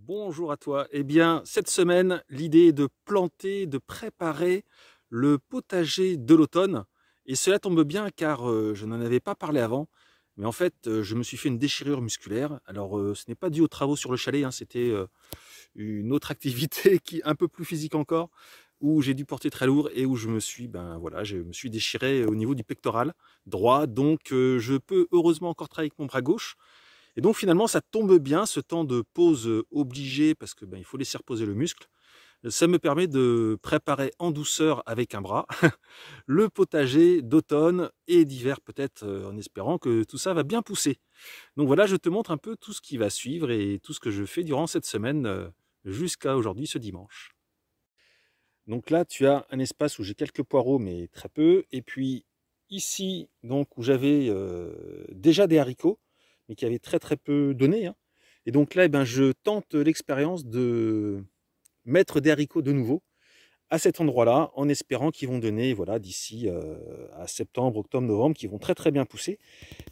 Bonjour à toi. Eh bien, cette semaine, l'idée est de planter, de préparer le potager de l'automne. Et cela tombe bien car je n'en avais pas parlé avant. Mais en fait, je me suis fait une déchirure musculaire. Alors, ce n'est pas dû aux travaux sur le chalet, hein, c'était une autre activité qui est un peu plus physique encore, où j'ai dû porter très lourd et où je me suis, je me suis déchiré au niveau du pectoral droit. Donc, je peux heureusement encore travailler avec mon bras gauche. Et donc finalement, ça tombe bien, ce temps de pause obligé, parce que il faut laisser reposer le muscle. Ça me permet de préparer en douceur avec un bras le potager d'automne et d'hiver peut-être, en espérant que tout ça va bien pousser. Donc voilà, je te montre un peu tout ce qui va suivre et tout ce que je fais durant cette semaine jusqu'à aujourd'hui, ce dimanche. Donc là, tu as un espace où j'ai quelques poireaux, mais très peu. Et puis ici, donc où j'avais déjà des haricots, mais qui avaient très très peu donné, hein. Et donc là, je tente l'expérience de mettre des haricots de nouveau à cet endroit-là, en espérant qu'ils vont donner, voilà, d'ici à septembre, octobre, novembre, qui vont très très bien pousser.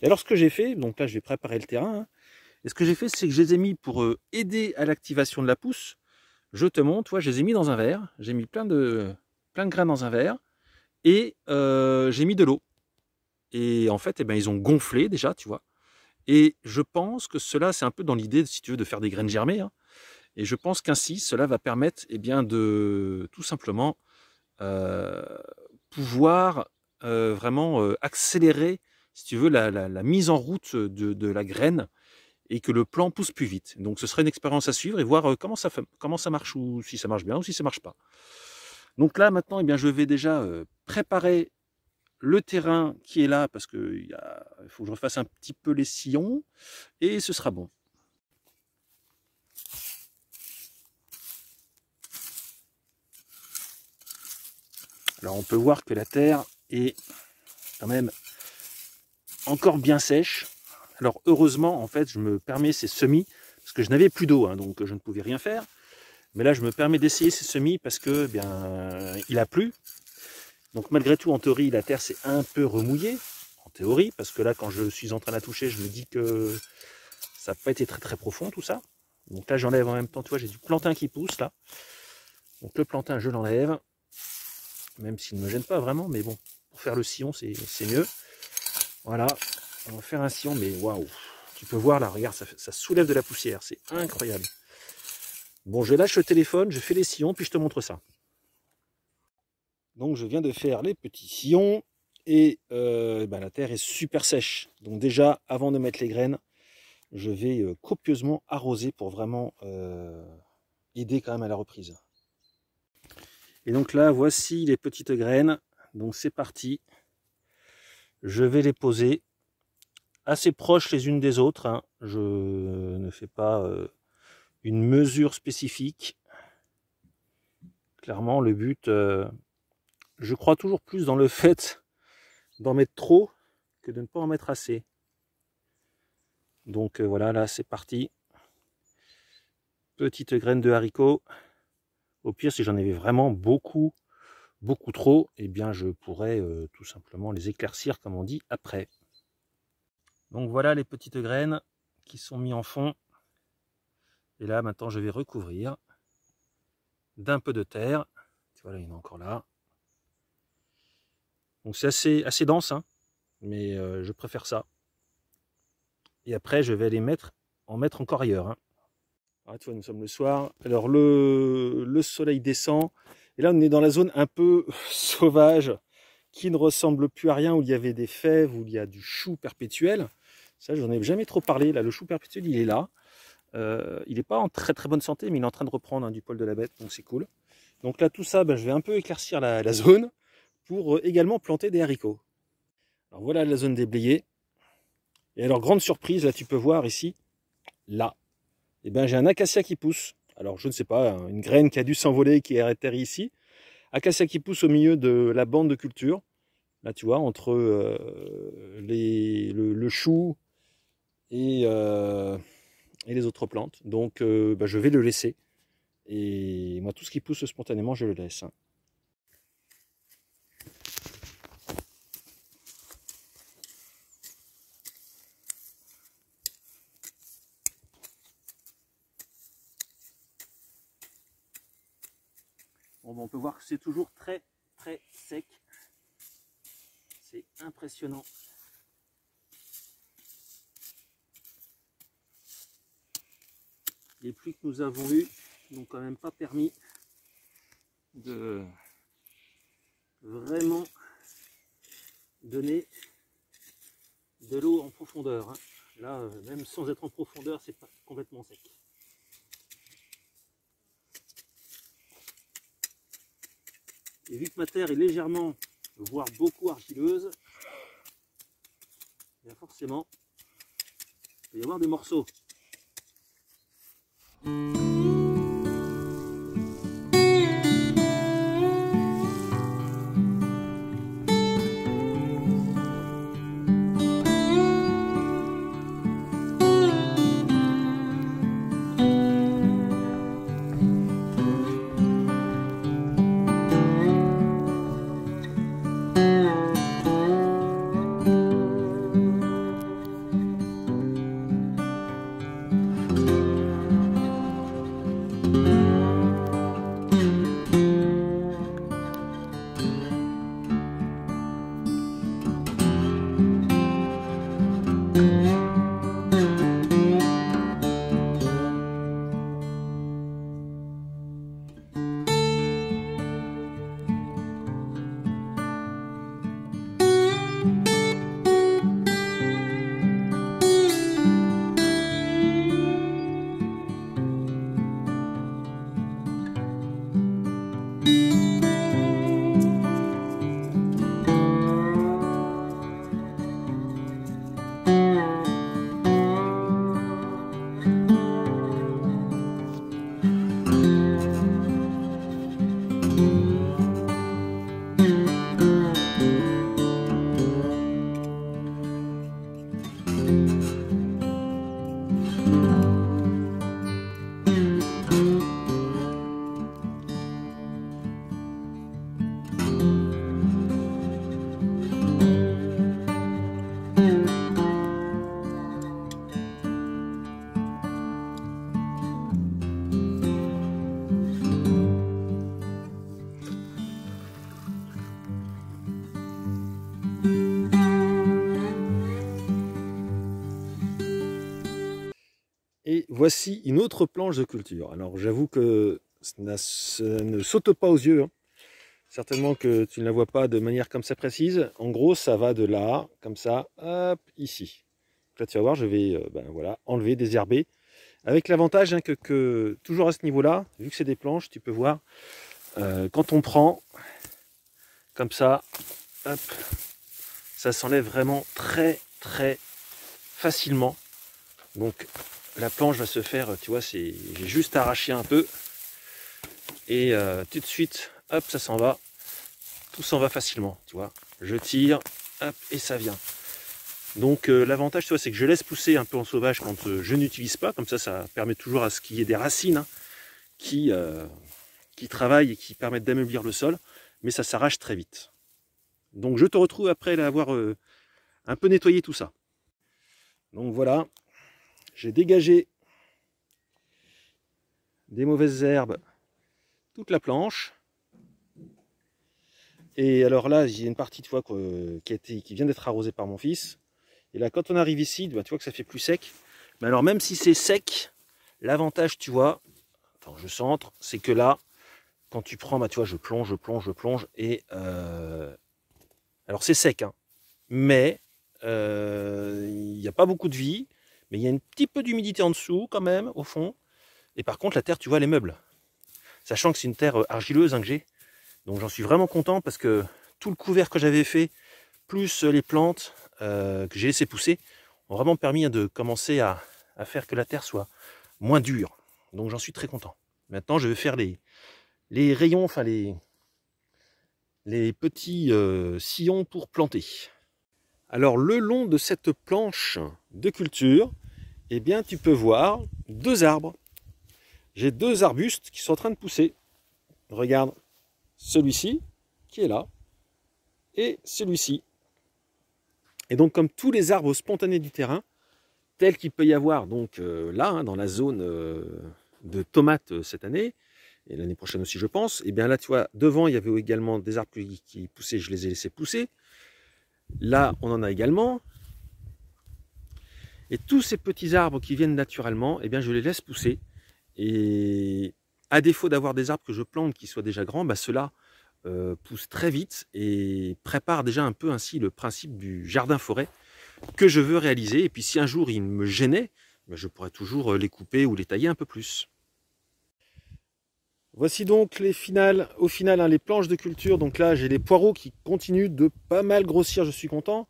Et alors ce que j'ai fait, donc là je vais préparer le terrain, hein, et ce que j'ai fait, c'est que je les ai mis pour aider à l'activation de la pousse. Je te montre, toi, je les ai mis dans un verre, j'ai mis plein de grains dans un verre, et j'ai mis de l'eau. Et en fait, ils ont gonflé déjà, tu vois. Et je pense que cela, c'est un peu dans l'idée, si tu veux, de faire des graines germées, hein. Et je pense qu'ainsi, cela va permettre de tout simplement euh, pouvoir vraiment accélérer, si tu veux, la mise en route de la graine et que le plant pousse plus vite. Donc ce serait une expérience à suivre et voir comment ça marche, ou si ça marche bien ou si ça marche pas. Donc là, maintenant, je vais déjà préparer le terrain qui est là, parce qu'il faut que je refasse un petit peu les sillons, et ce sera bon. Alors on peut voir que la terre est quand même encore bien sèche. Alors heureusement, en fait, je me permets ces semis, parce que je n'avais plus d'eau, hein, donc je ne pouvais rien faire. Mais là, je me permets d'essayer ces semis parce que il a plu. Donc malgré tout, en théorie, la terre s'est un peu remouillée. En théorie, parce que là, quand je suis en train de la toucher, je me dis que ça n'a pas été très très profond tout ça. Donc là, j'enlève en même temps, tu vois, j'ai du plantain qui pousse là. Donc le plantain, je l'enlève, même s'il ne me gêne pas vraiment, mais bon, pour faire le sillon, c'est mieux. Voilà, on va faire un sillon, mais waouh, tu peux voir là, regarde, ça soulève de la poussière, c'est incroyable. Bon, je lâche le téléphone, je fais les sillons, puis je te montre ça. Donc je viens de faire les petits sillons, et la terre est super sèche. Donc déjà, avant de mettre les graines, je vais copieusement arroser pour vraiment aider quand même à la reprise. Et donc là, voici les petites graines. Donc c'est parti. Je vais les poser assez proches les unes des autres, hein. Je ne fais pas une mesure spécifique. Clairement, le but, je crois toujours plus dans le fait d'en mettre trop que de ne pas en mettre assez. Donc voilà, là c'est parti. Petite graine de haricot. Au pire, si j'en avais vraiment beaucoup trop, eh bien je pourrais tout simplement les éclaircir, comme on dit, après. Donc voilà les petites graines qui sont mises en fond. Et là maintenant je vais recouvrir d'un peu de terre. Tu vois là, il y en a encore là. Donc c'est assez dense, hein, mais je préfère ça. Et après je vais en mettre encore ailleurs, hein. Ah, tu vois, nous sommes le soir. Alors le soleil descend. Et là on est dans la zone un peu sauvage, qui ne ressemble plus à rien, où il y avait des fèves, où il y a du chou perpétuel. Ça, je n'en ai jamais trop parlé. Là, le chou perpétuel, il est là. Il n'est pas en très très bonne santé, mais il est en train de reprendre, hein, du poil de la bête, donc c'est cool. Donc là, tout ça, je vais un peu éclaircir la zone pour également planter des haricots. Alors voilà la zone déblayée. Et alors, grande surprise, là, tu peux voir ici, là, j'ai un acacia qui pousse. Alors, je ne sais pas, hein, une graine qui a dû s'envoler, qui est atterri ici. Acacia qui pousse au milieu de la bande de culture. Là, tu vois, entre le chou et les autres plantes. Donc, je vais le laisser. Et moi, tout ce qui pousse spontanément, je le laisse, hein. Bon, on peut voir que c'est toujours très très sec. C'est impressionnant. Les pluies que nous avons eues n'ont quand même pas permis de vraiment donner de l'eau en profondeur. Là, même sans être en profondeur, c'est pas complètement sec. Et vu que ma terre est légèrement, voire beaucoup argileuse, bien forcément, il peut y avoir des morceaux. Et voici une autre planche de culture. Alors j'avoue que ça ne saute pas aux yeux. Certainement que tu ne la vois pas de manière comme ça précise. En gros, ça va de là, comme ça, hop, ici. Donc là, tu vas voir, je vais voilà, enlever, désherber. Avec l'avantage que toujours à ce niveau-là, vu que c'est des planches, tu peux voir, quand on prend, comme ça, hop, ça s'enlève vraiment très très facilement. Donc la planche va se faire, tu vois, j'ai juste arraché un peu et tout de suite, hop, ça s'en va, tout s'en va facilement, tu vois. Je tire, hop, et ça vient. Donc l'avantage, tu vois, c'est que je laisse pousser un peu en sauvage quand je n'utilise pas, comme ça permet toujours à ce qu'il y ait des racines qui travaillent et qui permettent d'ameublir le sol, mais ça s'arrache très vite. Donc je te retrouve après avoir un peu nettoyé tout ça. Donc voilà. J'ai dégagé des mauvaises herbes, toute la planche. Et alors là, il y a une partie de fois qui vient d'être arrosée par mon fils. Et là, quand on arrive ici, tu vois que ça fait plus sec. Mais alors même si c'est sec, l'avantage, tu vois, attends, je centre, c'est que là, quand tu prends, tu vois, je plonge. Et alors c'est sec, hein, mais il n'y a pas beaucoup de vie. Mais il y a un petit peu d'humidité en dessous quand même, au fond. Et par contre, la terre, tu vois, les meubles. Sachant que c'est une terre argileuse que j'ai. Donc j'en suis vraiment content parce que tout le couvert que j'avais fait, plus les plantes que j'ai laissé pousser, ont vraiment permis de commencer à faire que la terre soit moins dure. Donc j'en suis très content. Maintenant, je vais faire les rayons, enfin les petits sillons pour planter. Alors le long de cette planche de culture, eh bien tu peux voir deux arbres. J'ai deux arbustes qui sont en train de pousser. Regarde, celui-ci qui est là et celui-ci. Et donc comme tous les arbres spontanés du terrain, tels qu'il peut y avoir donc là, dans la zone de tomates cette année, et l'année prochaine aussi je pense. Et bien là tu vois, devant il y avait également des arbres qui poussaient, je les ai laissés pousser. Là on en a également. Et tous ces petits arbres qui viennent naturellement, eh bien je les laisse pousser. Et à défaut d'avoir des arbres que je plante qui soient déjà grands, bah ceux-là poussent très vite et préparent déjà un peu ainsi le principe du jardin-forêt que je veux réaliser. Et puis si un jour ils me gênaient, bah, je pourrais toujours les couper ou les tailler un peu plus. Voici donc au final hein, les planches de culture. Donc là j'ai les poireaux qui continuent de pas mal grossir, je suis content.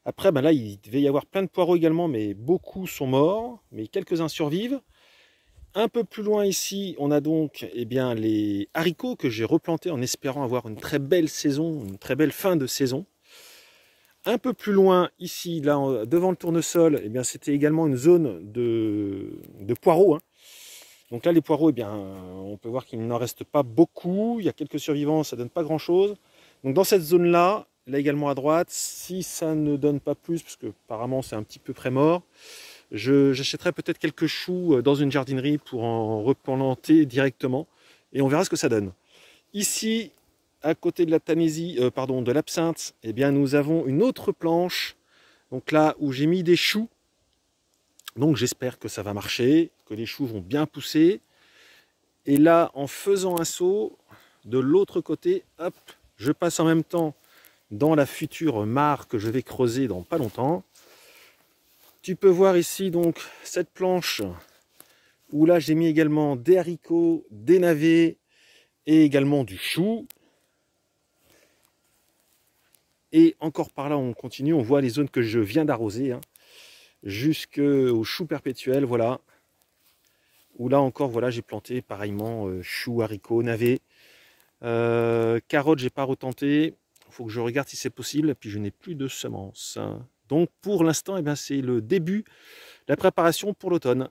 Après, ben là, il devait y avoir plein de poireaux également, mais beaucoup sont morts, mais quelques-uns survivent. Un peu plus loin ici, on a donc eh bien, les haricots que j'ai replantés en espérant avoir une très belle saison, une très belle fin de saison. Un peu plus loin, ici, là, devant le tournesol, eh bien, c'était également une zone de poireaux. Hein. Donc là, les poireaux, eh bien, on peut voir qu'il n'en reste pas beaucoup. Il y a quelques survivants, ça ne donne pas grand-chose. Donc dans cette zone-là, là également à droite, si ça ne donne pas plus, parce que apparemment c'est un petit peu pré-mort, j'achèterai peut-être quelques choux dans une jardinerie pour en replanter directement et on verra ce que ça donne. Ici, à côté de la tanésie, de l'absinthe, eh bien nous avons une autre planche, donc là où j'ai mis des choux. Donc j'espère que ça va marcher, que les choux vont bien pousser. Et là, en faisant un saut, de l'autre côté, hop, je passe en même temps dans la future mare que je vais creuser dans pas longtemps. Tu peux voir ici donc cette planche où là j'ai mis également des haricots, des navets et également du chou. Et encore par là on continue, on voit les zones que je viens d'arroser, hein, jusqu'au chou perpétuel, voilà. Où là encore, voilà, j'ai planté pareillement chou, haricots, navets. Carottes, j'ai pas retenté. Il faut que je regarde si c'est possible. Et puis je n'ai plus de semences. Donc pour l'instant, eh c'est le début de la préparation pour l'automne.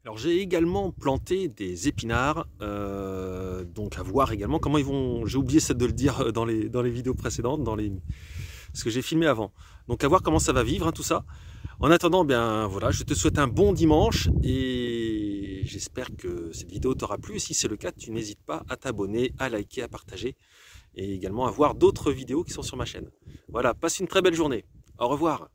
Alors j'ai également planté des épinards. Donc à voir également comment ils vont. J'ai oublié de le dire dans les vidéos précédentes, ce que j'ai filmé avant. Donc à voir comment ça va vivre, hein, tout ça. En attendant, bien voilà, je te souhaite un bon dimanche et j'espère que cette vidéo t'aura plu. Et si c'est le cas, tu n'hésites pas à t'abonner, à liker, à partager et également à voir d'autres vidéos qui sont sur ma chaîne. Voilà, passe une très belle journée. Au revoir.